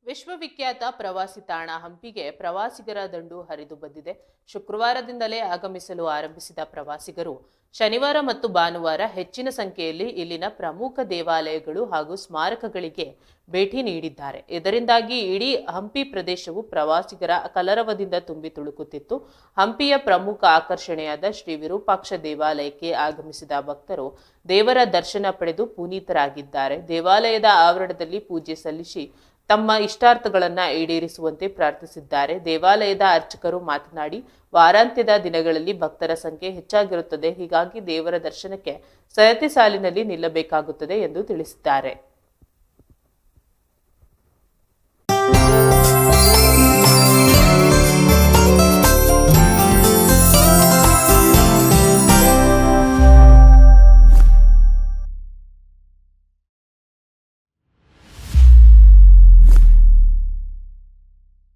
ವಿಶ್ವವಿಖ್ಯಾತ ಪ್ರವಾಸಿ ತಾಣ ಹಂಪಿಗೆ ಪ್ರವಾಸಿಗರ ದಂಡು ಹರಿದು ಬಂದಿದೆ. ಶುಕ್ರವಾರದಿಂದಲೇ ಆಗಮಿಸಲು ಆರಂಭಿಸಿದ ಪ್ರವಾಸಿಗರು ಶನಿವಾರ ಮತ್ತು ಭಾನುವಾರ ಹೆಚ್ಚಿನ ಸಂಖ್ಯೆಯಲ್ಲಿ ಇಲ್ಲಿನ ಪ್ರಮುಖ ದೇವಾಲಯಗಳು ಹಾಗೂ ಸ್ಮಾರಕಗಳಿಗೆ ಭೇಟಿ ನೀಡಿದ್ದಾರೆ. ಇದರಿಂದಾಗಿ ಇಡೀ ಹಂಪಿ ಪ್ರದೇಶವು ಪ್ರವಾಸಿಗರ ಕಲರವದಿಂದ ತುಂಬಿ ತುಳುಕುತ್ತಿತ್ತು. ಹಂಪಿಯ ಪ್ರಮುಖ ಆಕರ್ಷಣೆಯಾದ ಶ್ರೀ ವಿರೂಪಾಕ್ಷ ದೇವಾಲಯಕ್ಕೆ ಆಗಮಿಸಿದ ಭಕ್ತರು ದೇವರ ದರ್ಶನ ಪಡೆದು ಪುನೀತರಾಗಿದ್ದಾರೆ. ದೇವಾಲಯದ ಆವರಣದಲ್ಲಿ ಪೂಜೆ ಸಲ್ಲಿಸಿ ತಮ್ಮ ಇಷ್ಟಾರ್ಥಗಳನ್ನ ಈಡೇರಿಸುವಂತೆ ಪ್ರಾರ್ಥಿಸಿದ್ದಾರೆ. ದೇವಾಲಯದ ಅರ್ಚಕರು ಮಾತನಾಡಿ, ವಾರಾಂತ್ಯದ ದಿನಗಳಲ್ಲಿ ಭಕ್ತರ ಸಂಖ್ಯೆ ಹೆಚ್ಚಾಗಿರುತ್ತದೆ, ಹೀಗಾಗಿ ದೇವರ ದರ್ಶನಕ್ಕೆ ಸರತಿ ಸಾಲಿನಲ್ಲಿ ನಿಲ್ಲಬೇಕಾಗುತ್ತದೆ ಎಂದು ತಿಳಿಸಿದ್ದಾರೆ.